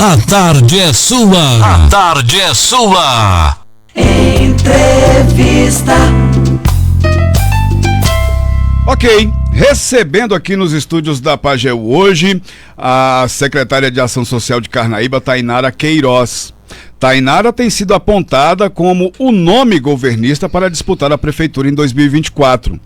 A tarde é sua. A tarde é sua. Entrevista. Ok, recebendo aqui nos estúdios da Pajeú hoje a secretária de Ação Social de Carnaíba, Tainara Queiroz. Tainara tem sido apontada como o nome governista para disputar a prefeitura em 2024.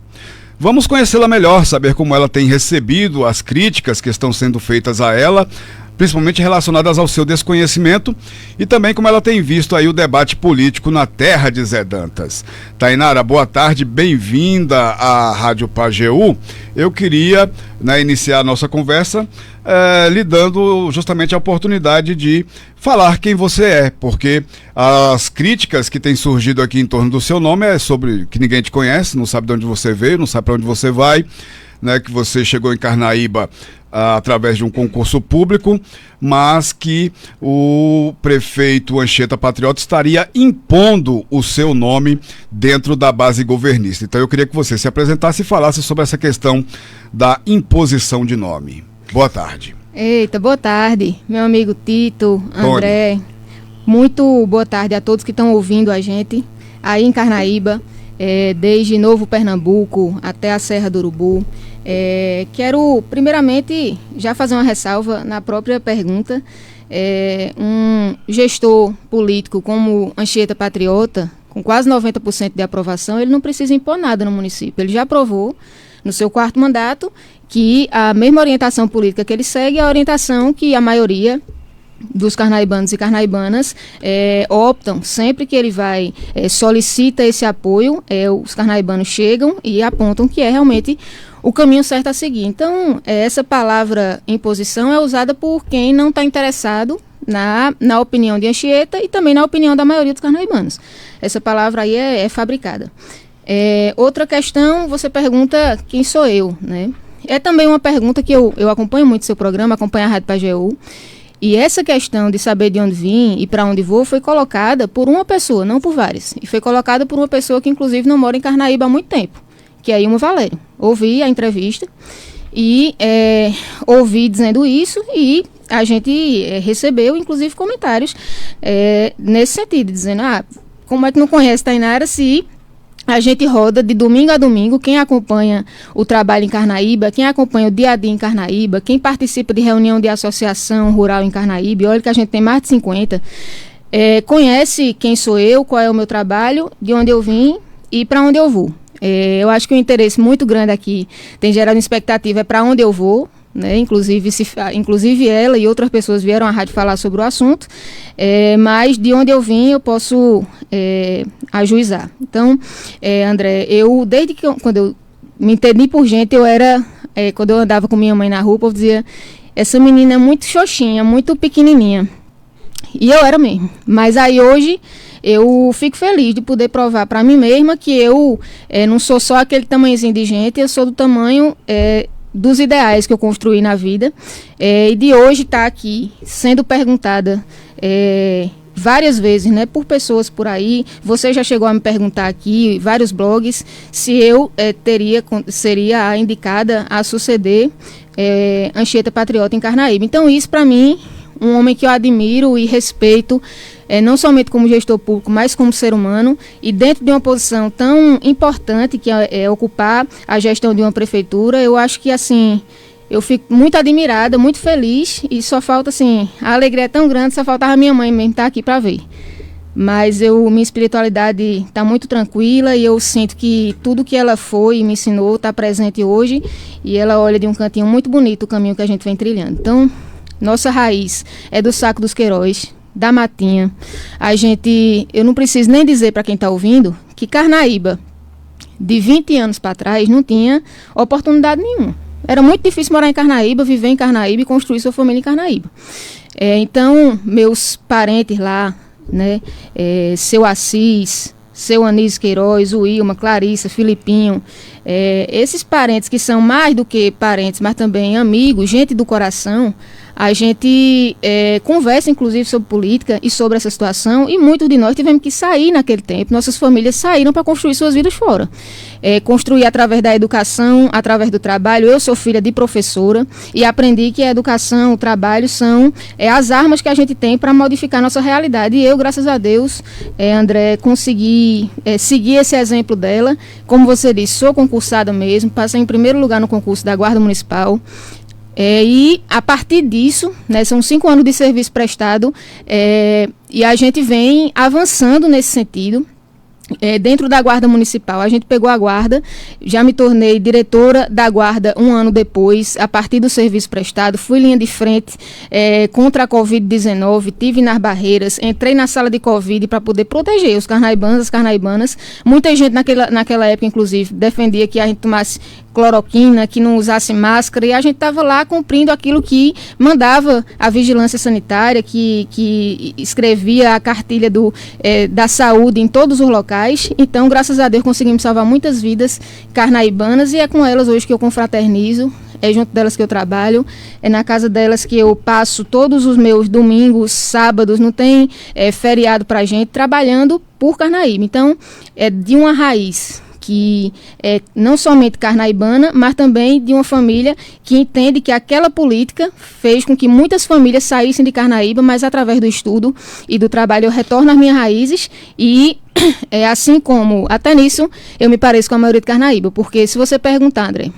Vamos conhecê-la melhor, saber como ela tem recebido as críticas que estão sendo feitas a ela, principalmente relacionadas ao seu desconhecimento, e também como ela tem visto aí o debate político na terra de Zé Dantas. Tainara, boa tarde, bem-vinda à Rádio Pajeú. Eu queria, iniciar a nossa conversa lhe dando justamente a oportunidade de falar quem você é, porque as críticas que têm surgido aqui em torno do seu nome é sobre que ninguém te conhece, não sabe de onde você veio, não sabe para onde você vai, que você chegou em Carnaíba através de um concurso público, mas que o prefeito Anchieta Patriota estaria impondo o seu nome dentro da base governista. Então eu queria que você se apresentasse e falasse sobre essa questão da imposição de nome. Boa tarde. Eita, boa tarde, meu amigo Tito, André. Muito boa tarde a todos que estão ouvindo a gente aí em Carnaíba, desde Novo Pernambuco até a Serra do Urubu. Quero primeiramente já fazer uma ressalva na própria pergunta. Um gestor político como Anchieta Patriota, com quase 90% de aprovação, ele não precisa impor nada no município. Ele já aprovou no seu 4º mandato que a mesma orientação política que ele segue é a orientação que a maioria dos carnaibanos e carnaibanas optam. Sempre que ele vai, solicita esse apoio, os carnaibanos chegam e apontam que é realmente o caminho certo a seguir. Então, essa palavra imposição é usada por quem não está interessado na opinião de Anchieta e também na opinião da maioria dos carnaibanos. Essa palavra aí é fabricada. Outra questão, você pergunta quem sou eu, né? É também uma pergunta que eu acompanho muito seu programa, acompanho a Rádio Pajeú. E essa questão de saber de onde vim e para onde vou foi colocada por uma pessoa, não por várias. E foi colocada por uma pessoa que inclusive não mora em Carnaíba há muito tempo, que é Ilma Valério. Ouvi a entrevista e ouvi dizendo isso e a gente recebeu inclusive comentários nesse sentido, dizendo, como é que não conhece Tainara se a gente roda de domingo a domingo, quem acompanha o trabalho em Carnaíba, quem acompanha o dia a dia em Carnaíba, quem participa de reunião de associação rural em Carnaíba, e olha que a gente tem mais de 50, conhece quem sou eu, qual é o meu trabalho, de onde eu vim e para onde eu vou. Eu acho que o interesse muito grande aqui tem gerado expectativa para onde eu vou, né? Inclusive ela e outras pessoas vieram à rádio falar sobre o assunto, mas de onde eu vim eu posso ajuizar. Então, André, desde que quando eu me entendi por gente, quando eu andava com minha mãe na rua, o povo dizia, essa menina é muito xoxinha, muito pequenininha. E eu era mesmo. Mas aí hoje eu fico feliz de poder provar para mim mesma que eu não sou só aquele tamanhozinho de gente, eu sou do tamanho dos ideais que eu construí na vida, e de hoje estar aqui sendo perguntada várias vezes, por pessoas por aí. Você já chegou a me perguntar aqui, vários blogs, se eu seria a indicada a suceder Anchieta Patriota em Carnaíba. Então isso para mim, um homem que eu admiro e respeito, não somente como gestor público, mas como ser humano, e dentro de uma posição tão importante que é ocupar a gestão de uma prefeitura, eu acho que assim, eu fico muito admirada, muito feliz, e só falta assim, a alegria é tão grande, só faltava a minha mãe mesmo estar aqui para ver. Mas minha espiritualidade está muito tranquila e eu sinto que tudo que ela foi e me ensinou está presente hoje, e ela olha de um cantinho muito bonito o caminho que a gente vem trilhando. Então, nossa raiz é do Saco dos Queiroz, da Matinha. Eu não preciso nem dizer para quem está ouvindo que Carnaíba, de 20 anos para trás, não tinha oportunidade nenhuma. Era muito difícil morar em Carnaíba, viver em Carnaíba e construir sua família em Carnaíba. Então, meus parentes lá, seu Assis, seu Anísio Queiroz, o Ilma, Clarissa, Filipinho, esses parentes que são mais do que parentes, mas também amigos, gente do coração, a gente conversa, inclusive, sobre política e sobre essa situação, e muitos de nós tivemos que sair naquele tempo, nossas famílias saíram para construir suas vidas fora. Construir através da educação, através do trabalho. Eu sou filha de professora e aprendi que a educação, o trabalho são as armas que a gente tem para modificar a nossa realidade. E eu, graças a Deus, André, consegui seguir esse exemplo dela. Como você disse, sou concursada mesmo, passei em primeiro lugar no concurso da Guarda Municipal. E a partir disso, né, são 5 anos de serviço prestado, e a gente vem avançando nesse sentido. Dentro da Guarda Municipal, a gente pegou a Guarda, já me tornei diretora da Guarda 1 ano depois, a partir do serviço prestado, fui linha de frente contra a Covid-19, tive nas barreiras, entrei na sala de Covid para poder proteger os carnaibanos, as carnaibanas. Muita gente naquela época, inclusive, defendia que a gente tomasse cloroquina, que não usasse máscara, e a gente estava lá cumprindo aquilo que mandava a vigilância sanitária, que escrevia a cartilha da saúde em todos os locais. Então, graças a Deus, conseguimos salvar muitas vidas carnaibanas, e é com elas hoje que eu confraternizo, é junto delas que eu trabalho, é na casa delas que eu passo todos os meus domingos, sábados, não tem feriado pra gente, trabalhando por Carnaíba. Então, é de uma raiz que é não somente carnaibana, mas também de uma família que entende que aquela política fez com que muitas famílias saíssem de Carnaíba, mas através do estudo e do trabalho eu retorno às minhas raízes, e assim como, até nisso, eu me pareço com a maioria de Carnaíba, porque se você perguntar, André,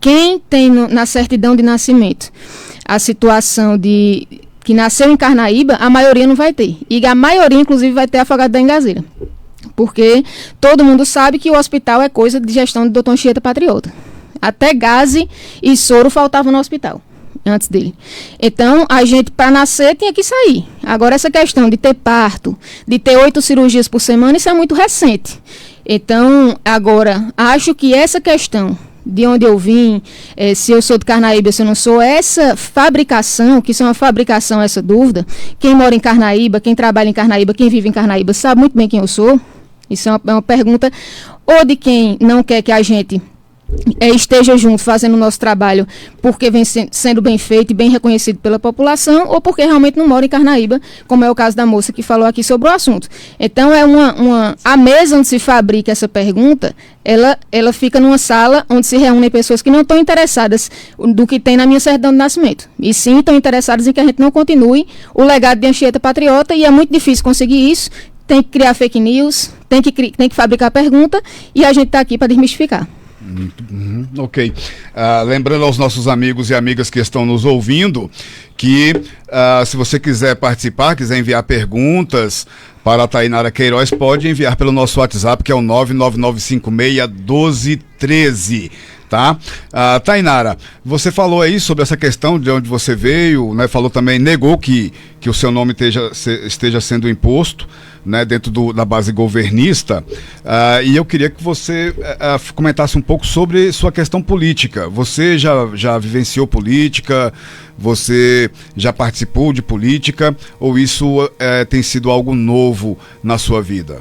quem tem na certidão de nascimento a situação de que nasceu em Carnaíba, a maioria não vai ter, e a maioria inclusive vai ter Afogado da Engazeira. Porque todo mundo sabe que o hospital é coisa de gestão do Dr. Anchieta Patriota. Até gaze e soro faltavam no hospital, antes dele. Então, a gente, para nascer, tinha que sair. Agora, essa questão de ter parto, de ter 8 cirurgias por semana, isso é muito recente. Então, agora, acho que essa questão de onde eu vim, se eu sou de Carnaíba, se eu não sou, essa fabricação, que isso é uma fabricação, essa dúvida, quem mora em Carnaíba, quem trabalha em Carnaíba, quem vive em Carnaíba, sabe muito bem quem eu sou. Isso é uma pergunta ou de quem não quer que a gente esteja junto fazendo o nosso trabalho porque vem sendo bem feito e bem reconhecido pela população, ou porque realmente não mora em Carnaíba, como é o caso da moça que falou aqui sobre o assunto. Então, a mesa onde se fabrica essa pergunta, ela fica numa sala onde se reúnem pessoas que não estão interessadas do que tem na minha certidão de nascimento, e sim estão interessadas em que a gente não continue o legado de Anchieta Patriota, e é muito difícil conseguir isso. Tem que criar fake news, tem que fabricar pergunta, e a gente está aqui para desmistificar. Ok. Lembrando aos nossos amigos e amigas que estão nos ouvindo que se você quiser participar, quiser enviar perguntas para a Tainara Queiroz, pode enviar pelo nosso WhatsApp, que é o 999561213. Tá? Tainara, você falou aí sobre essa questão de onde você veio, né? Falou também, negou que o seu nome esteja sendo imposto, né, dentro da base governista, e eu queria que você comentasse um pouco sobre sua questão política. Você já vivenciou política? Você já participou de política? Ou isso tem sido algo novo na sua vida?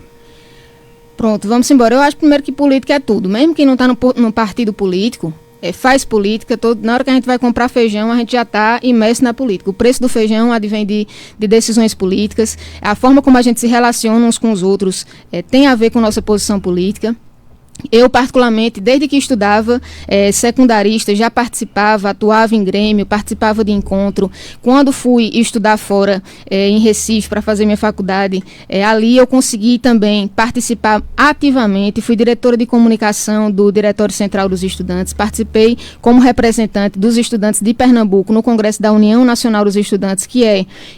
Pronto, vamos embora. Eu acho primeiro que política é tudo. Mesmo quem não está no partido político, faz política. Na hora que a gente vai comprar feijão, a gente já está imerso na política. O preço do feijão advém de decisões políticas. A forma como a gente se relaciona uns com os outros tem a ver com nossa posição política. Eu, particularmente, desde que estudava secundarista, já participava, atuava em grêmio, participava de encontro. Quando fui estudar fora, em Recife, para fazer minha faculdade, ali eu consegui também participar ativamente. Fui diretora de comunicação do Diretório Central dos Estudantes. Participei como representante dos estudantes de Pernambuco no Congresso da União Nacional dos Estudantes,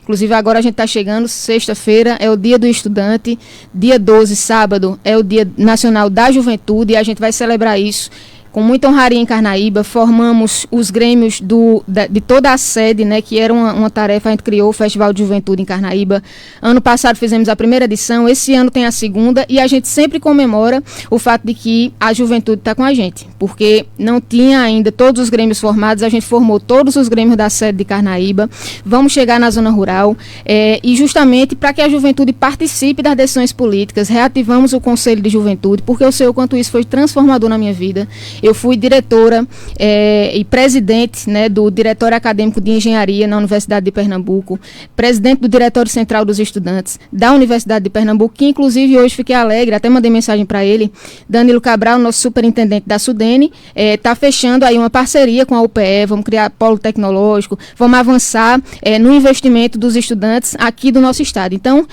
inclusive agora a gente está chegando, sexta-feira é o Dia do Estudante, dia 12, sábado, é o Dia Nacional da Juventude, e a gente vai celebrar isso com muita honraria em Carnaíba. Formamos os grêmios de toda a sede, né, que era uma tarefa. A gente criou o Festival de Juventude em Carnaíba. Ano passado fizemos a primeira edição, esse ano tem a segunda, e a gente sempre comemora o fato de que a juventude está com a gente, porque não tinha ainda todos os grêmios formados. A gente formou todos os grêmios da sede de Carnaíba. Vamos chegar na zona rural, e justamente para que a juventude participe das decisões políticas, reativamos o Conselho de Juventude, porque eu sei o quanto isso foi transformador na minha vida. Eu fui diretora e presidente, né, do Diretório Acadêmico de Engenharia na Universidade de Pernambuco, presidente do Diretório Central dos Estudantes da Universidade de Pernambuco, que inclusive hoje fiquei alegre, até mandei mensagem para ele, Danilo Cabral, nosso superintendente da SUDENE, está fechando aí uma parceria com a UPE, vamos criar polo tecnológico, vamos avançar no investimento dos estudantes aqui do nosso estado. Então,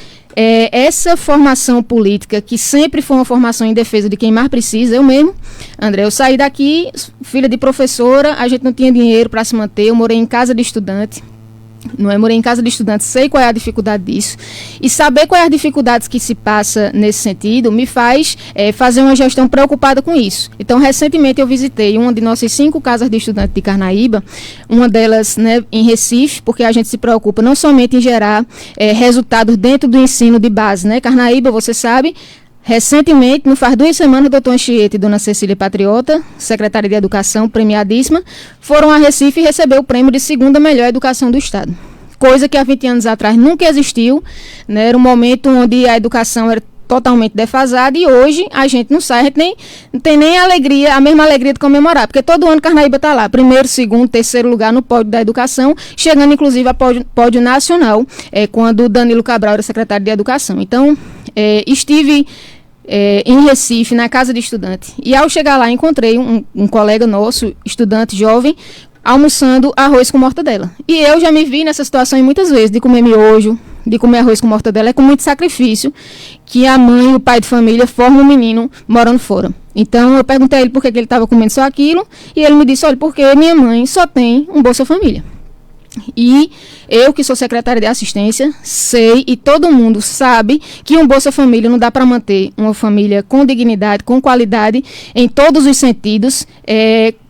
essa formação política, que sempre foi uma formação em defesa de quem mais precisa, eu mesmo, André, eu saí daqui, filha de professora, a gente não tinha dinheiro para se manter, eu morei em casa de estudante, morei em casa de estudante, sei qual é a dificuldade disso, e saber quais as dificuldades que se passa nesse sentido me faz fazer uma gestão preocupada com isso. Então, recentemente eu visitei uma de nossas 5 casas de estudante de Carnaíba, uma delas, né, em Recife, porque a gente se preocupa não somente em gerar resultados dentro do ensino de base, né? Carnaíba, você sabe, recentemente, não faz 2 semanas, o doutor Anchieta e dona Cecília Patriota, secretária de Educação, premiadíssima, foram a Recife receber o prêmio de 2ª melhor educação do estado. Coisa que há 20 anos atrás nunca existiu, né? Era um momento onde a educação era totalmente defasada e hoje a gente não sai, a gente não tem nem alegria, a mesma alegria de comemorar, porque todo ano Carnaíba está lá, 1º, 2º, 3º lugar no pódio da educação, chegando inclusive a pódio nacional, quando o Danilo Cabral era secretário de Educação. Então, estive em Recife, na casa de estudante, e ao chegar lá encontrei um colega nosso, estudante jovem, almoçando arroz com mortadela. E eu já me vi nessa situação muitas vezes, de comer miojo, de comer arroz com mortadela, com muito sacrifício, que a mãe e o pai de família formam um menino morando fora. Então eu perguntei a ele por que ele estava comendo só aquilo, e ele me disse, olha, porque minha mãe só tem um Bolsa Família. E eu, que sou secretária de assistência, sei e todo mundo sabe que um Bolsa Família não dá para manter uma família com dignidade, com qualidade, em todos os sentidos,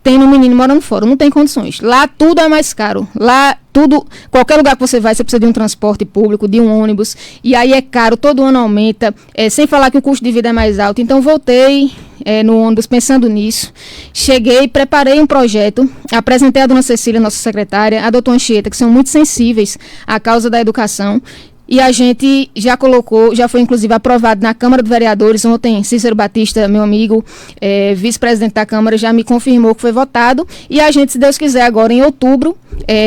tendo um menino morando fora. Não tem condições. Lá tudo é mais caro. Lá tudo, qualquer lugar que você vai, você precisa de um transporte público, de um ônibus, e aí é caro, todo ano aumenta, sem falar que o custo de vida é mais alto. Então voltei no ônibus pensando nisso, cheguei, preparei um projeto, apresentei a dona Cecília, nossa secretária, a doutora Anchieta, que são muito sensíveis à causa da educação, e a gente já colocou, já foi inclusive aprovado na Câmara de Vereadores. Ontem Cícero Batista, meu amigo, vice-presidente da Câmara, já me confirmou que foi votado, e a gente, se Deus quiser, agora em outubro,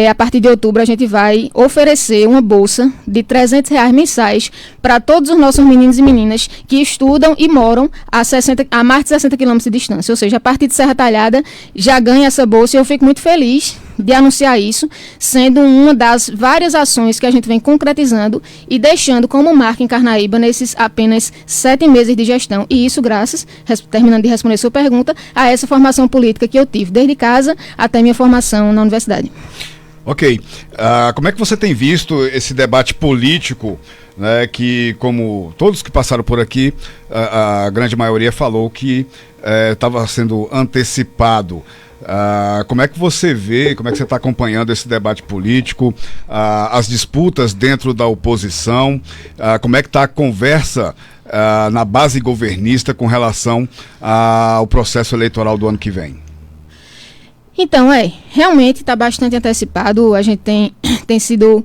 a partir de outubro, a gente vai oferecer uma bolsa de R$300 mensais para todos os nossos meninos e meninas que estudam e moram a mais de 60 quilômetros de distância. Ou seja, a partir de Serra Talhada já ganha essa bolsa, e eu fico muito feliz de anunciar isso, sendo uma das várias ações que a gente vem concretizando e deixando como marca em Carnaíba nesses apenas 7 meses de gestão. E isso graças, terminando de responder sua pergunta, a essa formação política que eu tive, desde casa até minha formação na universidade. Ok. Como é que você tem visto esse debate político, né, que, como todos que passaram por aqui, a grande maioria falou que estava sendo antecipado? Como é que você vê, como é que você está acompanhando esse debate político, as disputas dentro da oposição, como é que está a conversa na base governista com relação ao processo eleitoral do ano que vem? Então, realmente está bastante antecipado. A gente tem sido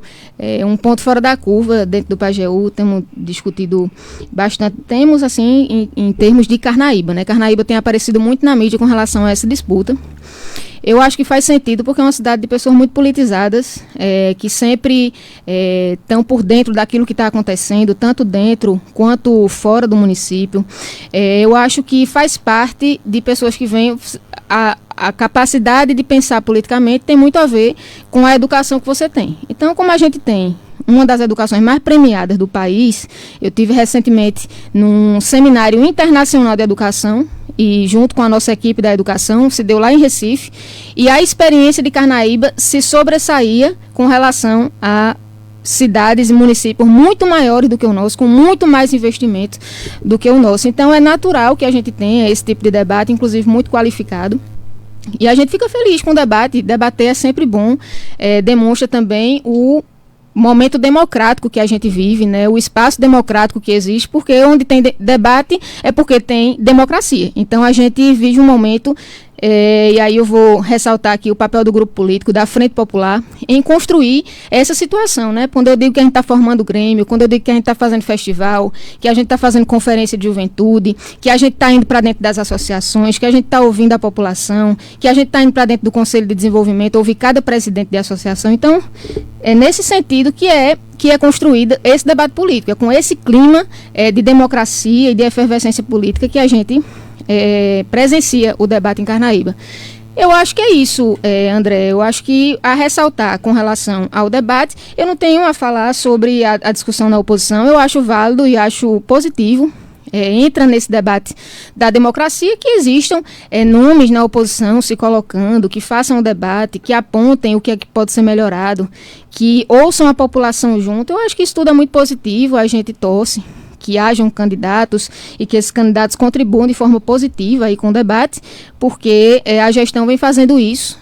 um ponto fora da curva dentro do PAGEU, temos discutido bastante, temos assim, em termos de Carnaíba, né? Carnaíba tem aparecido muito na mídia com relação a essa disputa. Eu acho que faz sentido porque é uma cidade de pessoas muito politizadas, que sempre estão por dentro daquilo que está acontecendo, tanto dentro quanto fora do município. Eu acho que faz parte de pessoas que vêm... A capacidade de pensar politicamente tem muito a ver com a educação que você tem. Então, como a gente tem uma das educações mais premiadas do país, eu tive recentemente num seminário internacional de educação, e junto com a nossa equipe da educação, se deu lá em Recife, e a experiência de Carnaíba se sobressaía com relação a cidades e municípios muito maiores do que o nosso, com muito mais investimento do que o nosso. Então, é natural que a gente tenha esse tipo de debate, inclusive muito qualificado. E a gente fica feliz com o debate. Debater é sempre bom, demonstra também o momento democrático que a gente vive, né? O espaço democrático que existe, porque onde tem debate é porque tem democracia. Então a gente vive um momento e aí eu vou ressaltar aqui o papel do grupo político, da Frente Popular, em construir essa situação, né? Quando eu digo que a gente está formando Grêmio, quando eu digo que a gente está fazendo festival, que a gente está fazendo conferência de juventude, que a gente está indo para dentro das associações, que a gente está ouvindo a população, que a gente está indo para dentro do Conselho de Desenvolvimento, ouvir cada presidente de associação. Então, é nesse sentido que é construído esse debate político, é com esse clima de democracia e de efervescência política que a gente presencia o debate em Carnaíba. Eu acho que é isso, André. Eu acho que a ressaltar com relação ao debate, eu não tenho a falar sobre a discussão na oposição. Eu acho válido e acho positivo. Entra nesse debate da democracia que existam nomes na oposição se colocando, que façam o debate, que apontem o que é que pode ser melhorado, que ouçam a população junto. Eu acho que isso tudo é muito positivo, a gente torce que hajam candidatos e que esses candidatos contribuam de forma positiva aí com o debate, porque a gestão vem fazendo isso.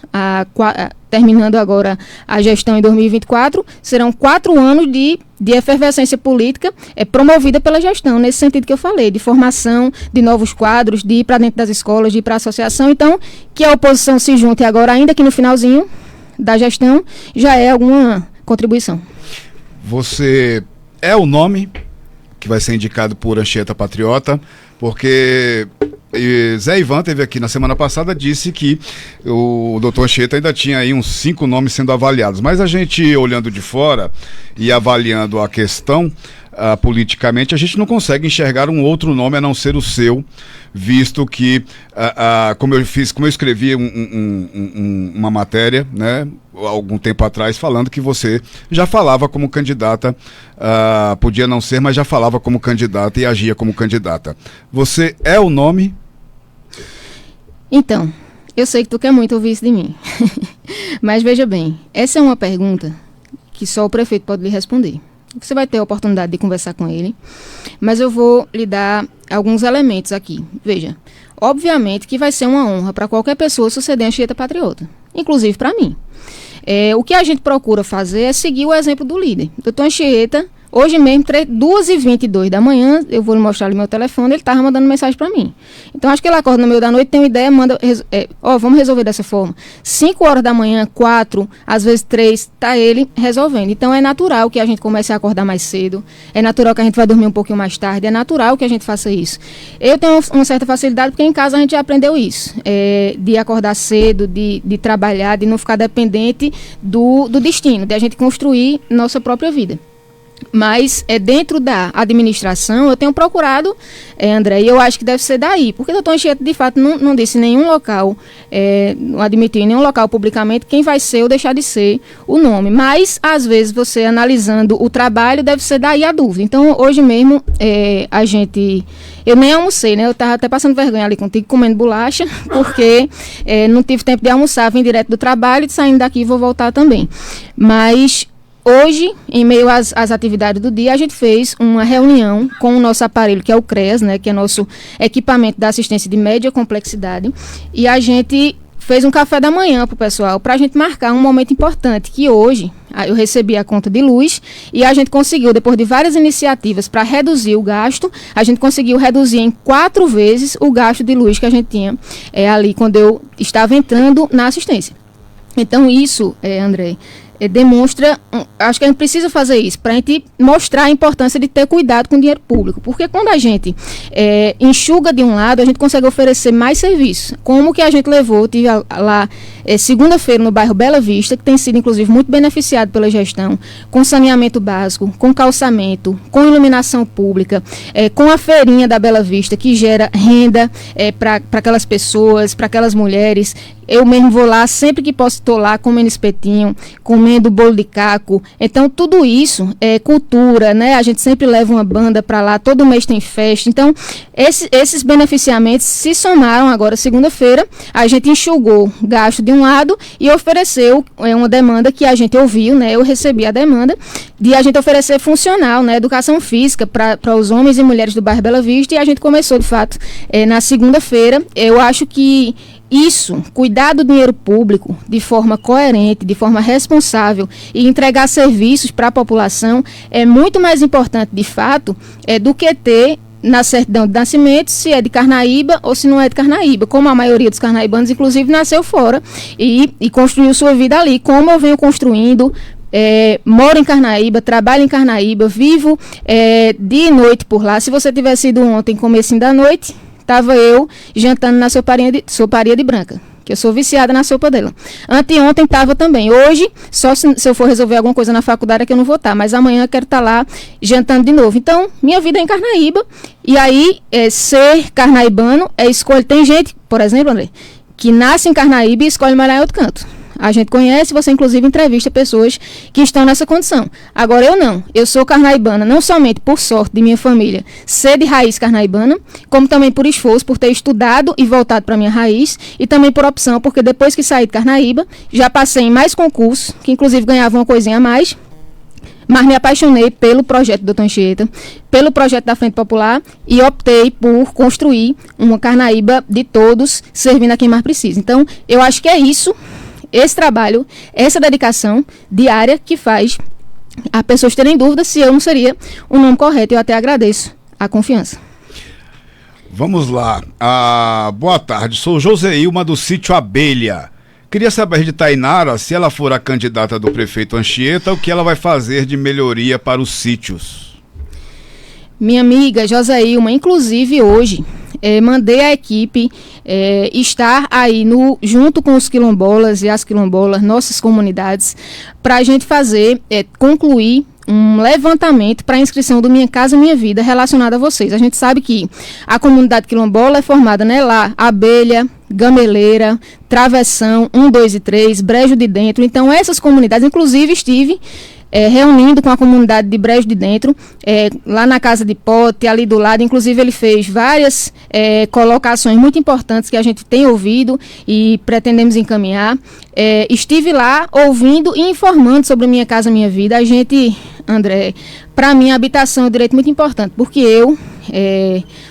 Terminando agora a gestão em 2024, serão 4 anos de efervescência política promovida pela gestão, nesse sentido que eu falei, de formação de novos quadros, de ir para dentro das escolas, de ir para a associação. Então, que a oposição se junte agora, ainda que no finalzinho da gestão, já é alguma contribuição. Você é o nome que vai ser indicado por Anchieta Patriota, porque Zé Ivan teve aqui na semana passada, disse que o doutor Anchieta ainda tinha aí uns 5 nomes sendo avaliados, mas a gente olhando de fora e avaliando a questão politicamente, a gente não consegue enxergar um outro nome a não ser o seu, visto que, como eu escrevi uma matéria, né, algum tempo atrás, falando que você já falava como candidata, podia não ser, mas já falava como candidata e agia como candidata. Você é o nome? Então, eu sei que tu quer muito ouvir isso de mim, mas veja bem, essa é uma pergunta que só o prefeito pode lhe responder. Você vai ter a oportunidade de conversar com ele, mas eu vou lhe dar alguns elementos aqui. Veja, obviamente que vai ser uma honra para qualquer pessoa suceder a Anchieta Patriota, inclusive para mim. O que a gente procura fazer é seguir o exemplo do líder. Doutor Anchieta, hoje mesmo, 2h22 da manhã, eu vou lhe mostrar ali meu telefone, ele estava mandando mensagem para mim. Então, acho que ele acorda no meio da noite, tem uma ideia, manda, vamos resolver dessa forma. 5 horas da manhã, 4, às vezes 3, está ele resolvendo. Então, é natural que a gente comece a acordar mais cedo, é natural que a gente vai dormir um pouquinho mais tarde, é natural que a gente faça isso. Eu tenho uma certa facilidade, porque em casa a gente já aprendeu isso, de acordar cedo, de trabalhar, de não ficar dependente do destino, de a gente construir nossa própria vida. Mas dentro da administração eu tenho procurado, André, e eu acho que deve ser daí, porque o doutor Anchieta de fato não disse em nenhum local, não admitiu em nenhum local publicamente quem vai ser ou deixar de ser o nome, mas às vezes você analisando o trabalho deve ser daí a dúvida. Então hoje mesmo eu nem almocei, né? Eu estava até passando vergonha ali contigo, comendo bolacha, porque não tive tempo de almoçar, vim direto do trabalho e saindo daqui vou voltar também. Mas hoje, em meio às atividades do dia, a gente fez uma reunião com o nosso aparelho, que é o CREAS, né, que é nosso equipamento da assistência de média complexidade, e a gente fez um café da manhã para o pessoal, para a gente marcar um momento importante, que hoje eu recebi a conta de luz e a gente conseguiu, depois de várias iniciativas para reduzir o gasto, a gente conseguiu reduzir em 4 vezes o gasto de luz que a gente tinha ali quando eu estava entrando na assistência. Então isso, André, demonstra, acho que a gente precisa fazer isso, para a gente mostrar a importância de ter cuidado com o dinheiro público, porque quando a gente enxuga de um lado, a gente consegue oferecer mais serviços, como que a gente levou, eu tive lá segunda-feira no bairro Bela Vista, que tem sido inclusive muito beneficiado pela gestão, com saneamento básico, com calçamento, com iluminação pública, com a feirinha da Bela Vista, que gera renda para aquelas pessoas, para aquelas mulheres. Eu mesmo vou lá, sempre que posso estou lá comendo espetinho, comendo bolo de caco. Então, tudo isso é cultura, né? A gente sempre leva uma banda para lá, todo mês tem festa. Então, esses beneficiamentos se somaram agora, segunda-feira. A gente enxugou gasto de um lado e ofereceu uma demanda que a gente ouviu, né? Eu recebi a demanda de a gente oferecer funcional, né? Educação física para os homens e mulheres do bairro Bela Vista. E a gente começou, de fato, na segunda-feira. Eu acho que isso, cuidar do dinheiro público de forma coerente, de forma responsável e entregar serviços para a população é muito mais importante, de fato, do que ter na certidão de nascimento se é de Carnaíba ou se não é de Carnaíba, como a maioria dos carnaibanos, inclusive, nasceu fora e construiu sua vida ali, como eu venho construindo. Moro em Carnaíba, trabalho em Carnaíba, vivo dia e noite por lá. Se você tivesse ido ontem, comecinho da noite, estava eu jantando na soparia de Branca, que eu sou viciada na sopa dela. Anteontem estava também. Hoje, só se eu for resolver alguma coisa na faculdade é que eu não vou estar, mas amanhã eu quero estar lá jantando de novo. Então, minha vida é em Carnaíba, e aí ser carnaibano é escolha. Tem gente, por exemplo, André, que nasce em Carnaíba e escolhe morar em outro canto. A gente conhece, você inclusive entrevista pessoas que estão nessa condição. Agora eu não, eu sou carnaibana, não somente por sorte de minha família ser de raiz carnaibana, como também por esforço, por ter estudado e voltado para minha raiz, e também por opção, porque depois que saí de Carnaíba, já passei em mais concursos, que inclusive ganhava uma coisinha a mais, mas me apaixonei pelo projeto do Dr. Anchieta, pelo projeto da Frente Popular, e optei por construir uma Carnaíba de todos, servindo a quem mais precisa. Então, eu acho que é isso. Esse trabalho, essa dedicação diária que faz as pessoas terem dúvidas se eu não seria o nome correto. Eu até agradeço a confiança. Vamos lá. Boa tarde, sou Joseilma do sítio Abelha. Queria saber de Tainara, se ela for a candidata do prefeito Anchieta, o que ela vai fazer de melhoria para os sítios. Minha amiga Joseilma, inclusive hoje, mandei a equipe estar aí junto com os quilombolas e as quilombolas, nossas comunidades, para a gente concluir um levantamento para a inscrição do Minha Casa Minha Vida relacionado a vocês. A gente sabe que a comunidade quilombola é formada, lá, Abelha, Gameleira, Travessão, 1, 2 e 3, Brejo de Dentro. Então, essas comunidades, inclusive estive reunindo com a comunidade de Brejo de Dentro, lá na Casa de Pote, ali do lado. Inclusive ele fez várias colocações muito importantes que a gente tem ouvido e pretendemos encaminhar. Estive lá ouvindo e informando sobre Minha Casa Minha Vida. A gente, André, para mim a habitação é um direito muito importante, porque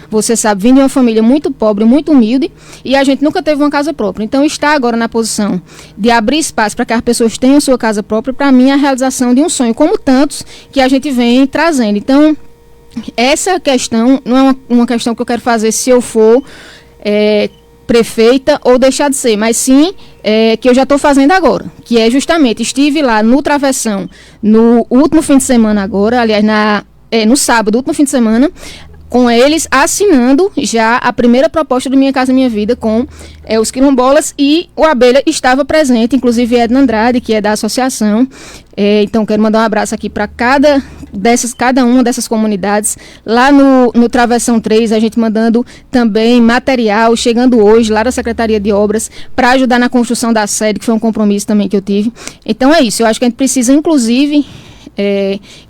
você sabe, vim de uma família muito pobre, muito humilde, e a gente nunca teve uma casa própria. Então, estar agora na posição de abrir espaço para que as pessoas tenham sua casa própria, para mim é a realização de um sonho, como tantos que a gente vem trazendo. Então, essa questão não é uma questão que eu quero fazer se eu for prefeita ou deixar de ser, mas sim que eu já estou fazendo agora, que é justamente, estive lá no Travessão no último fim de semana agora, aliás, no sábado, último fim de semana, com eles assinando já a primeira proposta do Minha Casa Minha Vida com os quilombolas, e o Abelha estava presente, inclusive Edna Andrade, que é da associação. Então quero mandar um abraço aqui para cada uma dessas comunidades. Lá no Travessão 3, a gente mandando também material, chegando hoje lá da Secretaria de Obras, para ajudar na construção da sede, que foi um compromisso também que eu tive. Então é isso, eu acho que a gente precisa, inclusive,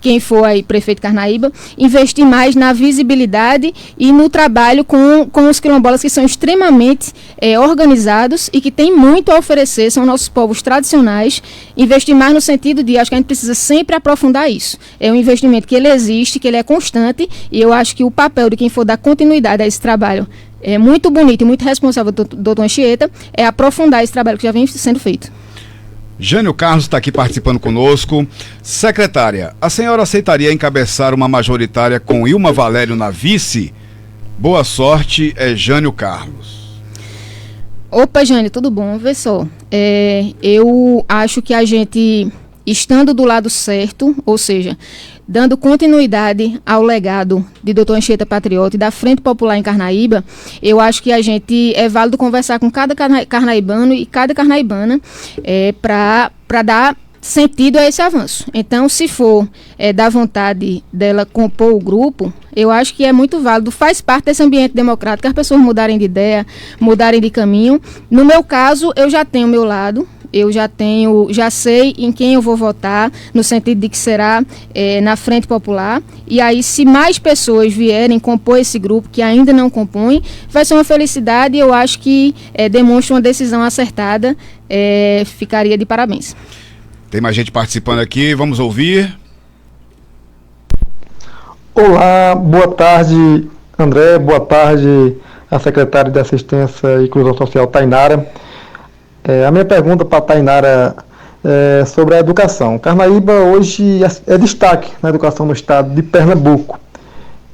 quem for aí prefeito Carnaíba, investir mais na visibilidade e no trabalho com os quilombolas, que são extremamente organizados e que têm muito a oferecer, são nossos povos tradicionais. Investir mais no sentido de, acho que a gente precisa sempre aprofundar isso. É um investimento que ele existe, que ele é constante, e eu acho que o papel de quem for dar continuidade a esse trabalho é muito bonito e muito responsável do Dr. Anchieta, é aprofundar esse trabalho que já vem sendo feito. Jânio Carlos está aqui participando conosco. Secretária, a senhora aceitaria encabeçar uma majoritária com Ilma Valério na vice? Boa sorte, Jânio Carlos. Opa, Jânio, tudo bom? Vê só, eu acho que a gente, estando do lado certo, ou seja, dando continuidade ao legado de Dr. Anchieta Patriota e da Frente Popular em Carnaíba, eu acho que é válido conversar com cada carnaibano e cada carnaibana para dar sentido a esse avanço. Então, se for da vontade dela compor o grupo, eu acho que é muito válido, faz parte desse ambiente democrático, as pessoas mudarem de ideia, mudarem de caminho. No meu caso, eu já tenho o meu lado, eu já sei em quem eu vou votar, no sentido de que será na Frente Popular. E aí, se mais pessoas vierem compor esse grupo, que ainda não compõem, vai ser uma felicidade, e eu acho que demonstra uma decisão acertada, ficaria de parabéns. Tem mais gente participando aqui, vamos ouvir. Olá, boa tarde, André, boa tarde a secretária de Assistência e Inclusão Social, Tainara. A minha pergunta para a Tainara é sobre a educação. Carnaíba hoje é destaque na educação no estado de Pernambuco.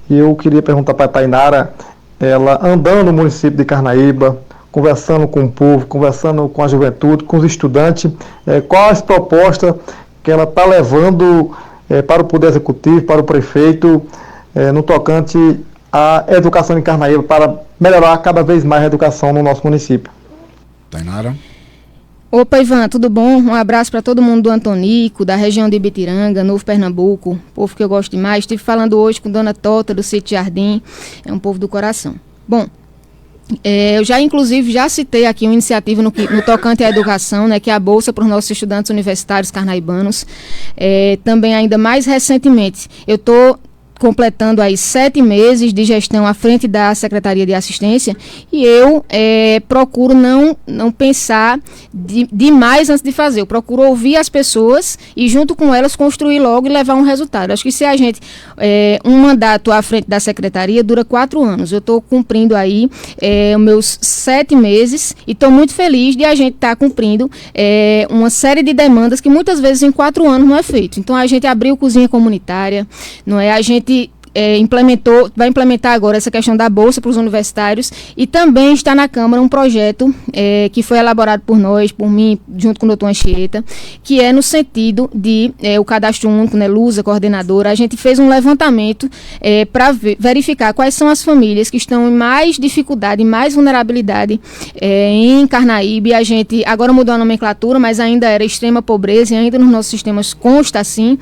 E eu queria perguntar para a Tainara, ela andando no município de Carnaíba, conversando com o povo, conversando com a juventude, com os estudantes, quais as propostas que ela está levando para o Poder Executivo, para o prefeito, no tocante à educação em Carnaíba, para melhorar cada vez mais a educação no nosso município. Tainara? Opa, Ivan, tudo bom? Um abraço para todo mundo do Antonico, da região de Ibitiranga, Novo Pernambuco, povo que eu gosto demais. Estive falando hoje com Dona Tota, do Sítio Jardim, é um povo do coração. Bom, eu inclusive já citei aqui uma iniciativa no tocante à educação, né, que é a Bolsa para os nossos estudantes universitários carnaibanos. Também, ainda mais recentemente, eu estou completando aí 7 meses de gestão à frente da Secretaria de Assistência e eu procuro não pensar demais antes de fazer. Eu procuro ouvir as pessoas e junto com elas construir logo e levar um resultado. Acho que se a gente, um mandato à frente da Secretaria dura 4 anos. Eu estou cumprindo aí os meus 7 meses e estou muito feliz de a gente estar cumprindo uma série de demandas que muitas vezes em 4 anos não é feito. Então a gente abriu cozinha comunitária, não é? A gente vai implementar agora essa questão da Bolsa para os universitários e também está na Câmara um projeto que foi elaborado por nós, por mim, junto com o doutor Anchieta, que é no sentido de o cadastro único, né, Lusa, coordenadora. A gente fez um levantamento para verificar quais são as famílias que estão em mais dificuldade, em mais vulnerabilidade em Carnaíba. E a gente agora mudou a nomenclatura, mas ainda era extrema pobreza e ainda nos nossos sistemas consta assim.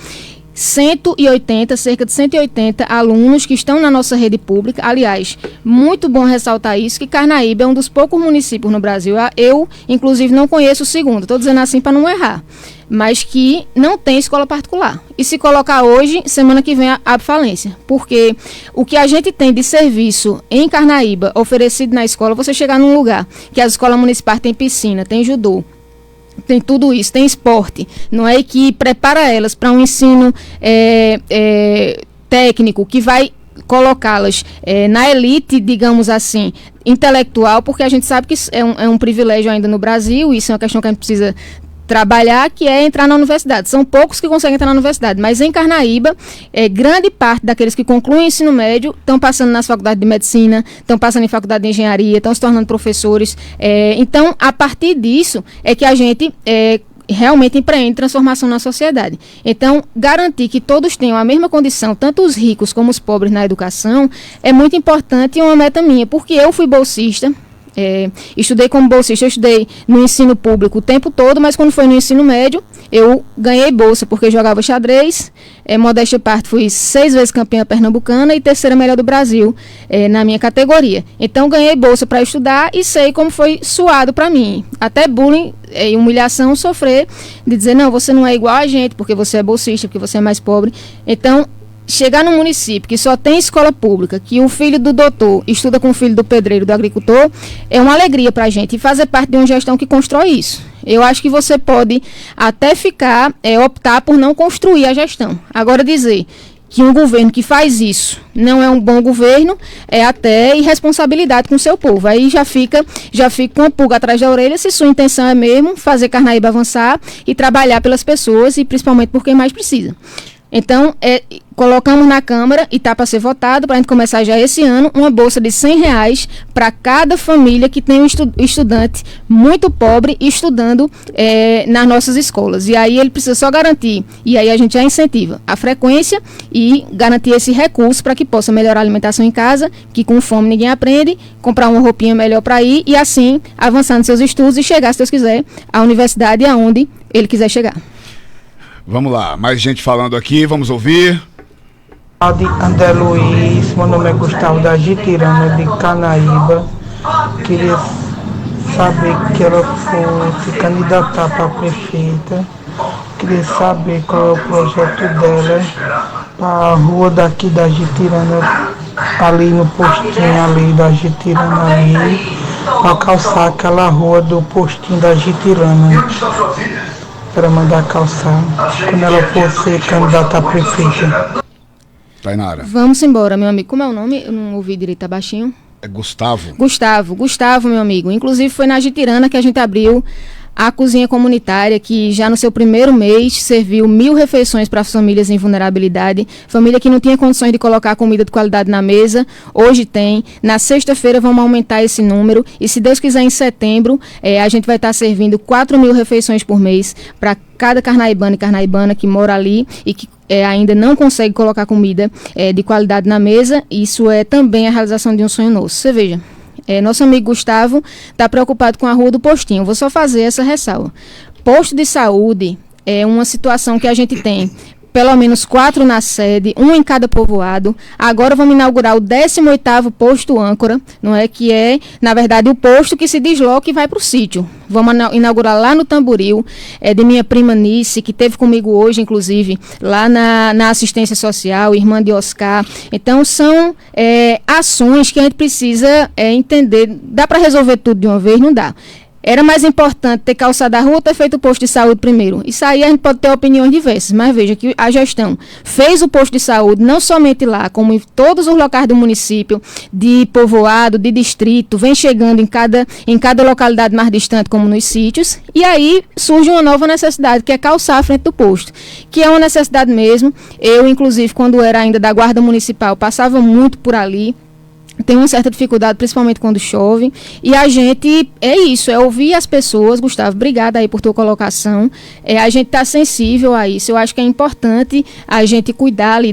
Cerca de 180 alunos que estão na nossa rede pública. Aliás, muito bom ressaltar isso, que Carnaíba é um dos poucos municípios no Brasil, eu inclusive não conheço o segundo, estou dizendo assim para não errar, mas que não tem escola particular. E se colocar hoje, semana que vem abre falência, porque o que a gente tem de serviço em Carnaíba oferecido na escola, você chegar num lugar que as escolas municipais têm piscina, tem judô, tem tudo isso, tem esporte, não é, que prepara elas para um ensino técnico que vai colocá-las na elite, digamos assim, intelectual, porque a gente sabe que é um privilégio ainda no Brasil, isso é uma questão que a gente precisa trabalhar, que é entrar na universidade. São poucos que conseguem entrar na universidade, mas em Carnaíba, grande parte daqueles que concluem o ensino médio estão passando nas faculdades de medicina, estão passando em faculdade de engenharia, estão se tornando professores. Então, a partir disso, é que a gente realmente empreende transformação na sociedade. Então, garantir que todos tenham a mesma condição, tanto os ricos como os pobres na educação, é muito importante e uma meta minha, porque eu fui bolsista. Estudei como bolsista, eu estudei no ensino público o tempo todo, mas quando foi no ensino médio, eu ganhei bolsa porque jogava xadrez, modéstia à parte, fui 6 vezes campeã pernambucana e 3ª melhor do Brasil na minha categoria. Então ganhei bolsa para estudar e sei como foi suado para mim, até bullying e humilhação sofrer, de dizer, não, você não é igual a gente, porque você é bolsista, porque você é mais pobre. Então, chegar num município que só tem escola pública, que o filho do doutor estuda com o filho do pedreiro, do agricultor, é uma alegria para a gente e fazer parte de uma gestão que constrói isso. Eu acho que você pode até optar por não construir a gestão. Agora, dizer que um governo que faz isso não é um bom governo, é até irresponsabilidade com o seu povo. Aí já fica com a pulga atrás da orelha, se sua intenção é mesmo fazer Carnaíba avançar e trabalhar pelas pessoas e principalmente por quem mais precisa. Então, colocamos na Câmara e está para ser votado, para a gente começar já esse ano, uma bolsa de R$100 para cada família que tem um estudante muito pobre estudando nas nossas escolas. E aí ele precisa só garantir, e aí a gente já incentiva a frequência e garantir esse recurso para que possa melhorar a alimentação em casa, que com fome ninguém aprende, comprar uma roupinha melhor para ir e assim avançar nos seus estudos e chegar, se Deus quiser, à universidade aonde ele quiser chegar. Vamos lá, mais gente falando aqui, vamos ouvir. André Luiz, meu nome é Gustavo da Jitirana de Carnaíba. Queria saber que ela fosse candidatar para prefeita. Queria saber qual é o projeto dela para a rua daqui da Jitirana, ali no postinho ali da Jitirana ali, para calçar aquela rua do postinho da Jitirana. Para mandar calçar quando ela for ser candidata a prefeita. Tainara. Vamos embora, meu amigo. Como é o nome? Eu não ouvi direito, tá baixinho. É Gustavo. Gustavo, meu amigo. Inclusive foi na Jitirana que a gente abriu a cozinha comunitária, que já no seu primeiro mês serviu 1.000 refeições para famílias em vulnerabilidade, família que não tinha condições de colocar comida de qualidade na mesa, hoje tem. Na sexta-feira vamos aumentar esse número e, se Deus quiser, em setembro a gente vai estar servindo 4.000 refeições por mês para cada carnaibano e carnaibana que mora ali e que ainda não consegue colocar comida de qualidade na mesa. Isso é também a realização de um sonho nosso. Você veja, nosso amigo Gustavo está preocupado com a Rua do Postinho. Vou só fazer essa ressalva. Posto de saúde é uma situação que a gente tem pelo menos 4 na sede, 1 em cada povoado. Agora vamos inaugurar o 18º posto âncora, não é? Que é, na verdade, o posto que se desloca e vai para o sítio. Vamos inaugurar lá no Tamboril, de minha prima Nice, que esteve comigo hoje, inclusive, lá na assistência social, irmã de Oscar. Então, são ações que a gente precisa entender. Dá para resolver tudo de uma vez? Não dá. Era mais importante ter calçado a rua ou ter feito o posto de saúde primeiro? Isso aí a gente pode ter opiniões diversas, mas veja que a gestão fez o posto de saúde, não somente lá, como em todos os locais do município, de povoado, de distrito, vem chegando em cada localidade mais distante, como nos sítios, e aí surge uma nova necessidade, que é calçar a frente do posto, que é uma necessidade mesmo. Eu, inclusive, quando era ainda da Guarda Municipal, passava muito por ali. Tem uma certa dificuldade, principalmente quando chove, e a gente, ouvir as pessoas. Gustavo, obrigada aí por tua colocação, a gente está sensível a isso. Eu acho que é importante a gente cuidar ali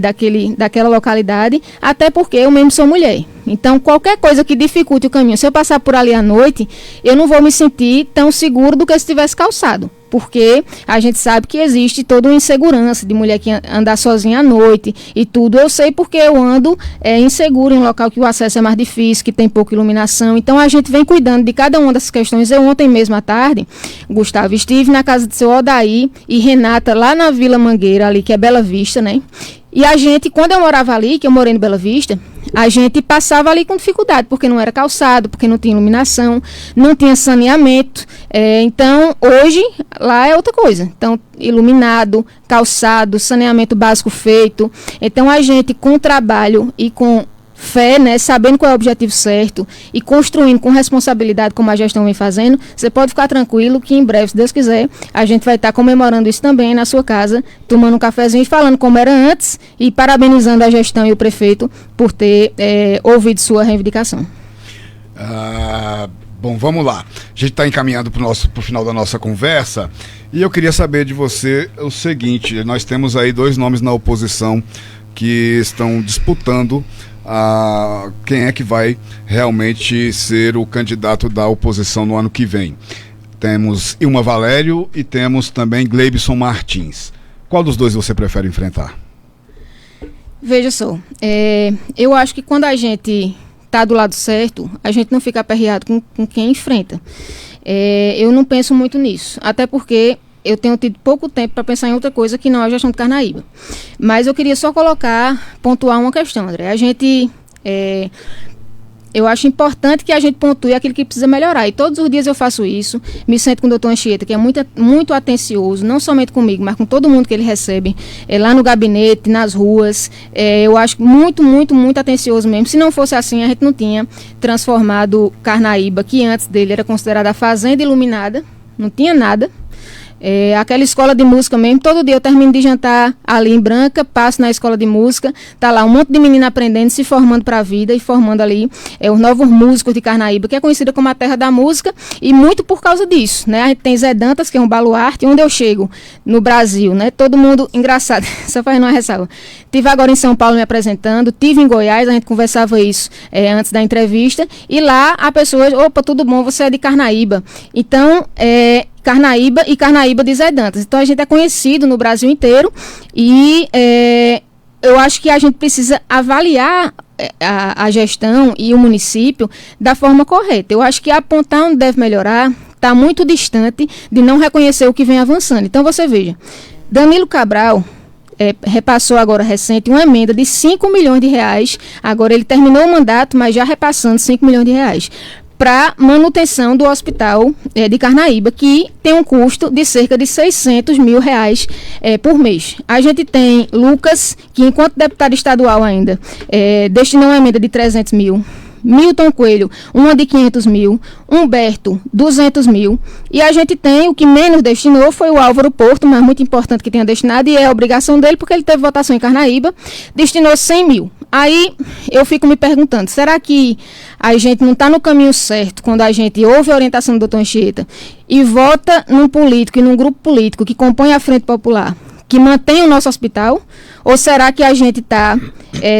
daquela localidade, até porque eu mesmo sou mulher. Então, qualquer coisa que dificulte o caminho, se eu passar por ali à noite, eu não vou me sentir tão seguro do que se tivesse calçado. Porque a gente sabe que existe toda uma insegurança de mulher que andar sozinha à noite e tudo. Eu sei porque eu ando inseguro em um local que o acesso é mais difícil, que tem pouca iluminação. Então, a gente vem cuidando de cada uma dessas questões. Eu ontem mesmo à tarde, Gustavo, estive na casa do seu Odaí e Renata, lá na Vila Mangueira, ali, que é Bela Vista, né? E a gente, quando eu morava ali, que eu morei no Bela Vista, a gente passava ali com dificuldade, porque não era calçado, porque não tinha iluminação, não tinha saneamento. Então, hoje, lá é outra coisa. Então, iluminado, calçado, saneamento básico feito. Então, a gente, com trabalho e com fé, né, sabendo qual é o objetivo certo e construindo com responsabilidade, como a gestão vem fazendo, você pode ficar tranquilo que em breve, se Deus quiser, a gente vai estar comemorando isso também na sua casa, tomando um cafezinho e falando como era antes e parabenizando a gestão e o prefeito por ter ouvido sua reivindicação. Bom, vamos lá. A gente está encaminhando para o final da nossa conversa e eu queria saber de você o seguinte: nós temos aí 2 nomes na oposição que estão disputando quem é que vai realmente ser o candidato da oposição no ano que vem. Temos Ilma Valério e temos também Gleibson Martins. Qual dos dois você prefere enfrentar? Veja só, eu acho que quando a gente está do lado certo, a gente não fica aperreado com quem enfrenta. Eu não penso muito nisso, até porque eu tenho tido pouco tempo para pensar em outra coisa que não é a gestão de Carnaíba. Mas eu queria só pontuar uma questão, André. Eu acho importante que a gente pontue aquilo que precisa melhorar. E todos os dias eu faço isso. Me sento com o doutor Anchieta, que é muito, muito atencioso, não somente comigo, mas com todo mundo que ele recebe, lá no gabinete, nas ruas. Eu acho muito, muito, muito atencioso mesmo. Se não fosse assim, a gente não tinha transformado Carnaíba, que antes dele era considerada a fazenda iluminada, não tinha nada. Aquela escola de música mesmo, todo dia eu termino de jantar ali em Branca, passo na escola de música, tá lá um monte de menina aprendendo, se formando para a vida e formando ali os novos músicos de Carnaíba, que é conhecida como a terra da música, e muito por causa disso, né? A gente tem Zé Dantas, que é um baluarte, onde eu chego no Brasil, né? Todo mundo, engraçado, só fazendo uma ressalva. Tive agora em São Paulo me apresentando, tive em Goiás, a gente conversava isso antes da entrevista, e lá a pessoa, opa, tudo bom, você é de Carnaíba. Então, Carnaíba e Carnaíba de Zé Dantas. Então a gente é conhecido no Brasil inteiro e eu acho que a gente precisa avaliar a gestão e o município da forma correta. Eu acho que apontar onde deve melhorar está muito distante de não reconhecer o que vem avançando. Então você veja, Danilo Cabral repassou agora recente uma emenda de 5 milhões de reais, agora ele terminou o mandato, mas já repassando 5 milhões de reais, para manutenção do hospital de Carnaíba, que tem um custo de cerca de 600 mil reais por mês. A gente tem Lucas, que enquanto deputado estadual ainda, destinou uma emenda de 300 mil. Milton Coelho, uma de 500 mil, Humberto, 200 mil, e a gente tem, o que menos destinou foi o Álvaro Porto, mas muito importante que tenha destinado, e é a obrigação dele, porque ele teve votação em Carnaíba, destinou 100 mil. Aí eu fico me perguntando, será que a gente não está no caminho certo quando a gente ouve a orientação do doutor Anchieta e vota num político e num grupo político que compõe a Frente Popular, que mantém o nosso hospital? Ou será que a gente está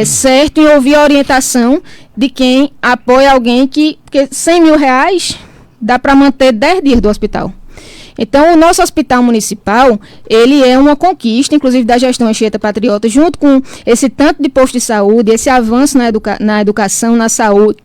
certo em ouvir a orientação de quem apoia alguém porque 100 mil reais dá para manter 10 dias do hospital? Então, o nosso hospital municipal, ele é uma conquista, inclusive da gestão Anchieta Patriota, junto com esse tanto de posto de saúde, esse avanço na educação, na saúde,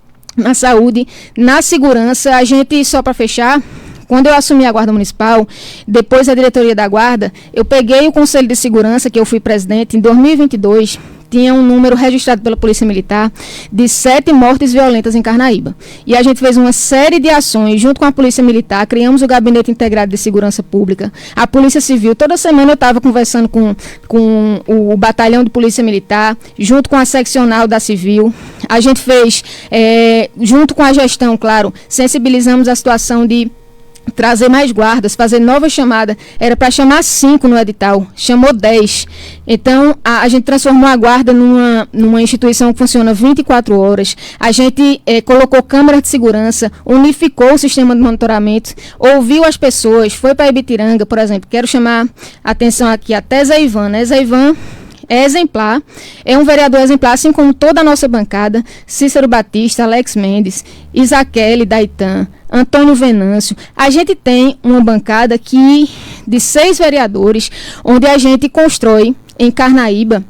na segurança. A gente, só para fechar, quando eu assumi a Guarda Municipal, depois da diretoria da Guarda, eu peguei o Conselho de Segurança, que eu fui presidente, em 2022, tinha um número registrado pela Polícia Militar de 7 mortes violentas em Carnaíba. E a gente fez uma série de ações junto com a Polícia Militar, criamos o Gabinete Integrado de Segurança Pública, a Polícia Civil. Toda semana eu estava conversando com o Batalhão de Polícia Militar, junto com a seccional da Civil. A gente fez, junto com a gestão, claro, sensibilizamos a situação de trazer mais guardas, fazer nova chamada. Era para chamar 5 no edital, chamou 10. Então, a gente transformou a guarda numa instituição que funciona 24 horas. A gente colocou câmeras de segurança, unificou o sistema de monitoramento, ouviu as pessoas, foi para Ibitiranga, por exemplo. Quero chamar a atenção aqui até Zé Ivan, né? Zé Ivan é exemplar, é um vereador exemplar, assim como toda a nossa bancada, Cícero Batista, Alex Mendes, Isaquele Daitan, Antônio Venâncio. A gente tem uma bancada de 6 vereadores, onde a gente constrói em Carnaíba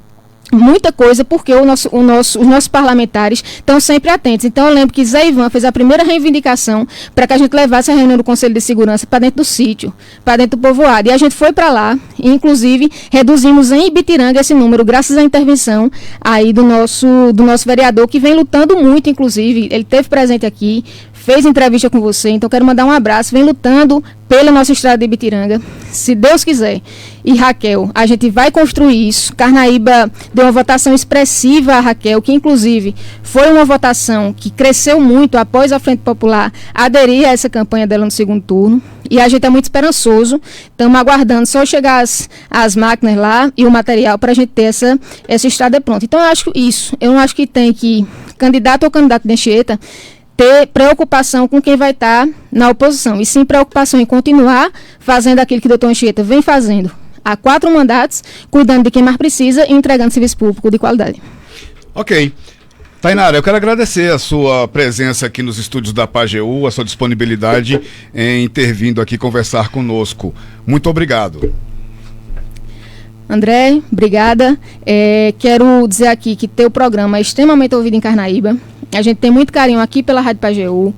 muita coisa, porque os nossos parlamentares estão sempre atentos. Então eu lembro que Zé Ivan fez a primeira reivindicação para que a gente levasse a reunião do Conselho de Segurança para dentro do sítio, para dentro do povoado. E a gente foi para lá, e inclusive reduzimos em Ibitiranga esse número, graças à intervenção aí do nosso vereador, que vem lutando muito, inclusive. Ele esteve presente aqui, fez entrevista com você, então quero mandar um abraço, vem lutando pela nossa estrada de Ibitiranga, se Deus quiser. E Raquel, a gente vai construir isso. Carnaíba deu uma votação expressiva a Raquel, que inclusive foi uma votação que cresceu muito após a Frente Popular aderir a essa campanha dela no segundo turno, e a gente é muito esperançoso, estamos aguardando só chegar as máquinas lá e o material para a gente ter essa estrada pronta. Então eu acho isso, eu não acho que tem que, candidato ou candidato de Anchieta, ter preocupação com quem vai estar na oposição, e sim preocupação em continuar fazendo aquilo que o doutor Anchieta vem fazendo há 4 mandatos, cuidando de quem mais precisa e entregando serviço público de qualidade. Ok. Tainara, eu quero agradecer a sua presença aqui nos estúdios da PAGEU, a sua disponibilidade em ter vindo aqui conversar conosco. Muito obrigado. André, obrigada. Quero dizer aqui que teu programa é extremamente ouvido em Carnaíba. A gente tem muito carinho aqui pela Rádio PAGEU.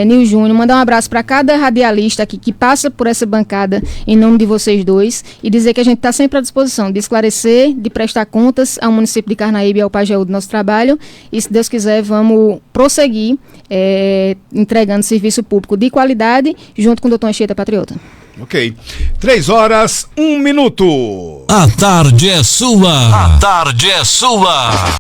Nil Júnior, mandar um abraço para cada radialista aqui que passa por essa bancada em nome de vocês dois, e dizer que a gente está sempre à disposição de esclarecer, de prestar contas ao município de Carnaíba e ao PAGEU do nosso trabalho, e se Deus quiser vamos prosseguir entregando serviço público de qualidade junto com o doutor Anchieta Patriota. Ok. 3h01. A tarde é sua. A tarde é sua.